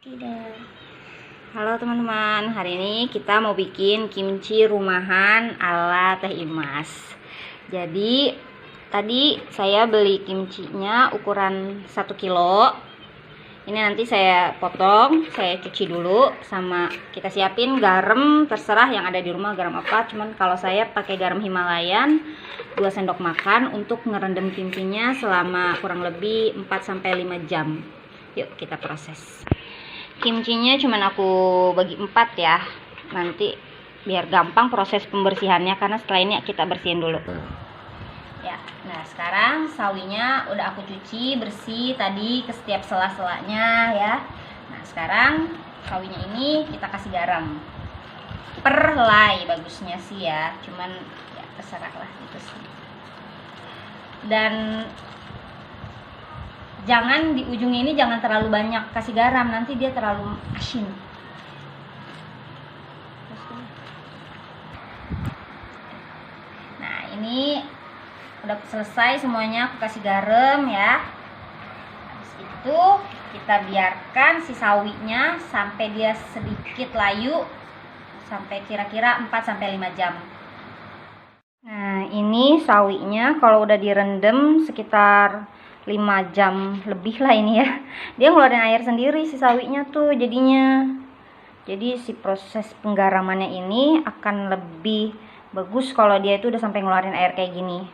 Tidak. Halo teman-teman, hari ini kita mau bikin kimchi rumahan ala Teh Imas. Jadi tadi saya beli kimchinya ukuran 1 kilo. Ini nanti saya potong, saya cuci dulu, sama kita siapin garam, terserah yang ada di rumah garam apa. Cuman kalau saya pakai garam Himalayan 2 sendok makan untuk ngerendam kimchinya selama kurang lebih 4-5 jam. Yuk kita proses. Kimchinya cuman aku bagi 4 ya, nanti biar gampang proses pembersihannya, karena setelah ini kita bersihin dulu ya. Nah sekarang sawinya udah aku cuci bersih tadi ke setiap sela-selanya ya. Nah sekarang sawinya ini kita kasih garam per helai bagusnya sih ya, cuman ya terserah lah gitu sih. Dan jangan di ujungnya ini jangan terlalu banyak kasih garam, nanti dia terlalu asin. Nah ini udah selesai semuanya, aku kasih garam ya. Habis itu kita biarkan si sawinya sampai dia sedikit layu, sampai kira-kira 4-5 jam. Nah ini sawinya kalau udah direndam sekitar 5 jam lebih lah ini ya, dia ngeluarin air sendiri si sawinya tuh jadinya. Jadi si proses penggaramannya ini akan lebih bagus kalau dia itu udah sampai ngeluarin air kayak gini.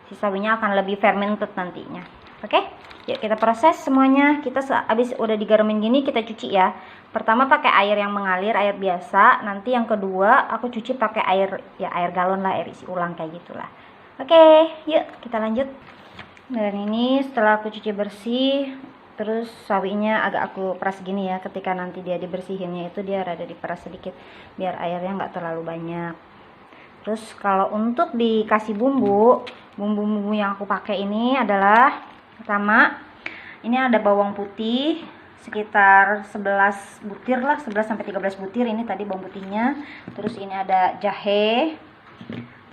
Si sawinya akan lebih fermented nantinya. Oke, yuk kita proses semuanya. Kita habis udah digaramin gini kita cuci ya. Pertama pakai air yang mengalir, air biasa. Nanti yang kedua aku cuci pakai air ya, air galon lah, air isi ulang kayak gitulah. Oke, yuk kita lanjut. Dan ini setelah aku cuci bersih, terus sawinya agak aku peras gini ya. Ketika nanti dia dibersihinnya itu dia rada diperas sedikit biar airnya nggak terlalu banyak. Terus kalau untuk dikasih bumbu yang aku pakai ini adalah pertama ini ada bawang putih sekitar 11 butir lah, 11-13 butir ini tadi bawang putihnya. Terus ini ada jahe.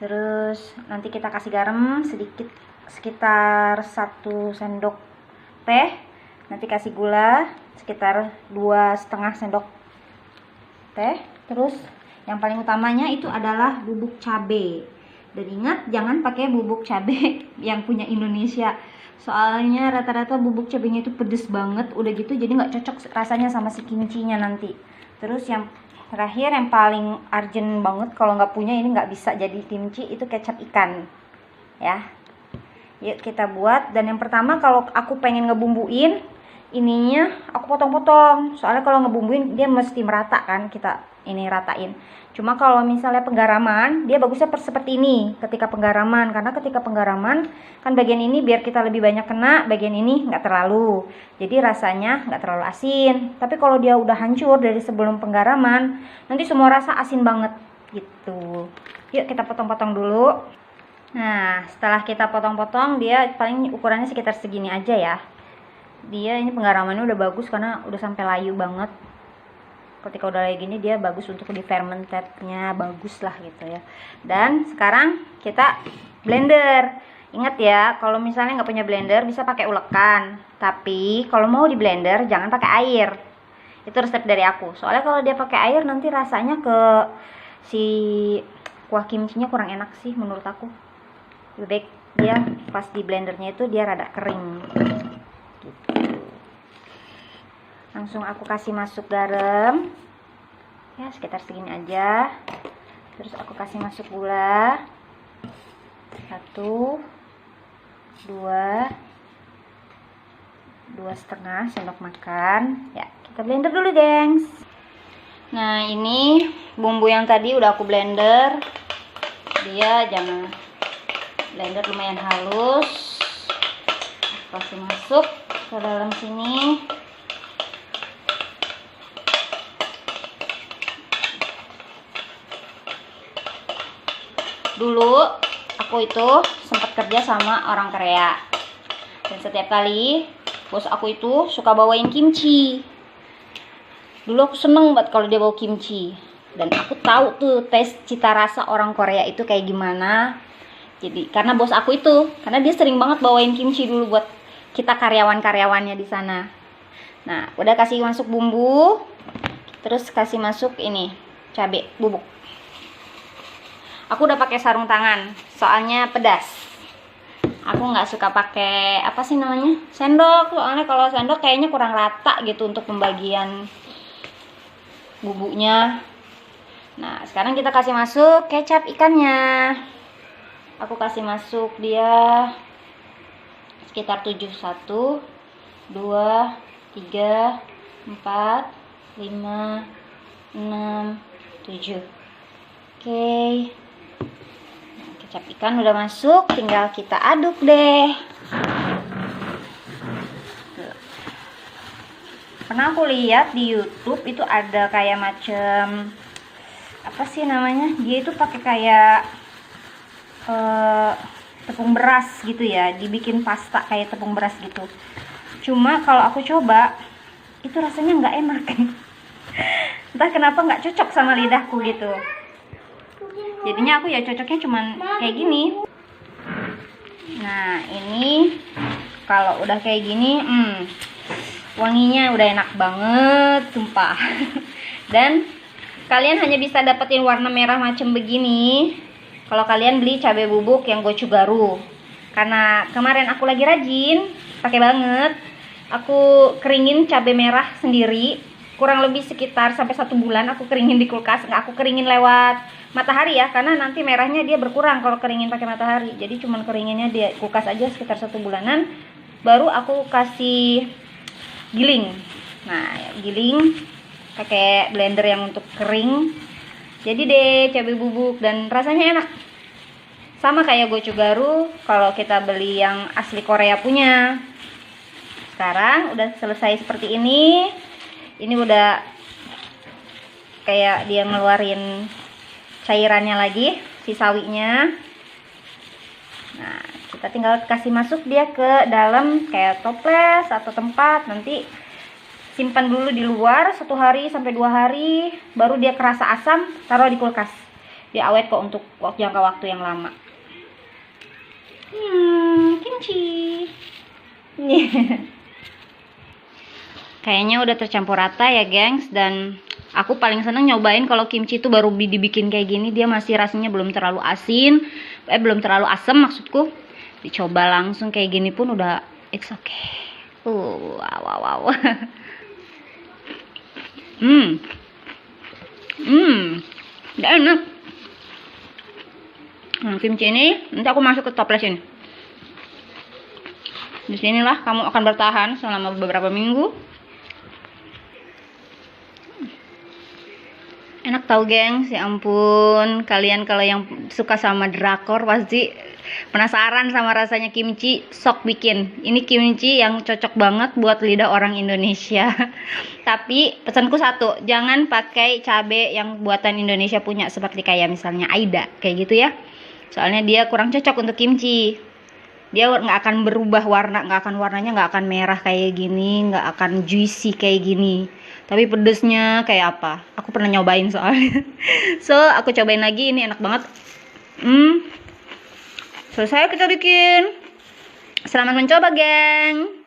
Terus nanti kita kasih garam sedikit sekitar 1 sendok teh. Nanti kasih gula sekitar 2,5 sendok teh. Terus yang paling utamanya itu adalah bubuk cabai. Dan ingat jangan pakai bubuk cabai yang punya Indonesia, soalnya rata-rata bubuk cabainya itu pedes banget, udah gitu jadi nggak cocok rasanya sama si kimchinya nanti. Terus yang terakhir yang paling urgent banget, kalau nggak punya ini nggak bisa jadi kimchi, itu kecap ikan ya. Yuk kita buat. Dan yang pertama kalau aku pengen ngebumbuin ininya aku potong-potong, soalnya kalau ngebumbuin dia mesti merata kan, kita ini ratain. Cuma kalau misalnya penggaraman dia bagusnya seperti ini ketika penggaraman, karena ketika penggaraman kan bagian ini biar kita lebih banyak kena, bagian ini nggak terlalu, jadi rasanya nggak terlalu asin. Tapi kalau dia udah hancur dari sebelum penggaraman nanti semua rasa asin banget gitu. Yuk kita potong-potong dulu. Nah setelah kita potong-potong dia paling ukurannya sekitar segini aja ya. Dia ini penggaramannya udah bagus karena udah sampai layu banget. Ketika udah kayak gini dia bagus untuk di fermentednya, bagus lah gitu ya. Dan sekarang kita blender. Ingat ya, kalau misalnya nggak punya blender bisa pakai ulekan, tapi kalau mau di blender jangan pakai air. Itu resep dari aku, soalnya kalau dia pakai air nanti rasanya ke si kuah kimchinya kurang enak sih menurut aku. Lebih baik dia pas di blendernya itu dia rada kering gitu. Langsung aku kasih masuk garam ya sekitar segini aja. Terus aku kasih masuk gula 1, 2,5 sendok makan ya. Kita blender dulu gengs. Nah ini bumbu yang tadi udah aku blender, dia jangan blender lumayan halus. Kasih masuk ke dalam sini. Dulu aku itu sempat kerja sama orang Korea, dan setiap kali bos aku itu suka bawain kimchi. Dulu aku seneng banget kalau dia bawa kimchi, dan aku tahu tuh tes cita rasa orang Korea itu kayak gimana. Jadi karena bos aku itu, karena dia sering banget bawain kimchi dulu buat kita karyawan-karyawannya di sana. Nah, udah kasih masuk bumbu, terus kasih masuk ini cabai bubuk. Aku udah pakai sarung tangan, soalnya pedas. Aku nggak suka pakai apa sih namanya, sendok, soalnya kalau sendok kayaknya kurang rata gitu untuk pembagian bumbunya. Nah, sekarang kita kasih masuk kecap ikannya. Aku kasih masuk dia sekitar 7, 1, 2, 3, 4, 5, 6, 7. Oke. Nah, kecap ikan udah masuk, tinggal kita aduk deh. Pernah aku lihat di YouTube itu ada kayak macam apa sih namanya? Dia itu pakai kayak tepung beras gitu ya, dibikin pasta kayak tepung beras gitu. Cuma kalau aku coba itu rasanya nggak enak. Entah kenapa nggak cocok sama lidahku gitu. Jadinya aku ya cocoknya cuman kayak gini. Nah, ini kalau udah kayak gini, wanginya udah enak banget, sumpah. Dan kalian hanya bisa dapetin warna merah macam begini kalau kalian beli cabai bubuk yang gochugaru. Karena kemarin aku lagi rajin, pakai banget. Aku keringin cabai merah sendiri, kurang lebih sekitar sampai 1 bulan aku keringin di kulkas. Nggak aku keringin lewat matahari ya, karena nanti merahnya dia berkurang kalau keringin pakai matahari. Jadi cuman keringinnya di kulkas aja sekitar 1 bulanan. Baru aku kasih giling. Nah, giling pakai blender yang untuk kering. Jadi deh cabai bubuk dan rasanya enak. Sama kayak gochugaru kalau kita beli yang asli Korea punya. Sekarang udah selesai seperti ini. Ini udah kayak dia ngeluarin cairannya lagi, si sawinya. Nah, kita tinggal kasih masuk dia ke dalam kayak toples atau tempat. Nanti simpan dulu di luar 1 hari sampai 2 hari, baru dia kerasa asam, taruh di kulkas. Dia awet kok untuk jangka waktu yang lama. Kimchi. Kayaknya udah tercampur rata ya, gengs. Dan aku paling seneng nyobain kalau kimchi itu baru dibikin kayak gini, dia masih rasanya belum terlalu asin, belum terlalu asam maksudku. Dicoba langsung kayak gini pun udah it's okay. Wow. Udah enak. Kimchi ini nanti aku masuk ke toples ini. Disinilah kamu akan bertahan selama beberapa minggu. Enak tau, gengs. Ya ampun, kalian kalau yang suka sama drakor pasti penasaran sama rasanya kimchi, sok bikin. Ini kimchi yang cocok banget buat lidah orang Indonesia. Tapi pesanku satu, jangan pakai cabai yang buatan Indonesia punya, seperti kayak misalnya Aida, kayak gitu ya. Soalnya dia kurang cocok untuk kimchi. Dia nggak akan berubah warna, warnanya nggak akan merah kayak gini, nggak akan juicy kayak gini. Tapi pedesnya kayak apa? Aku pernah nyobain soalnya. So, aku cobain lagi, ini enak banget. Selesai kita bikin. Selamat mencoba, geng.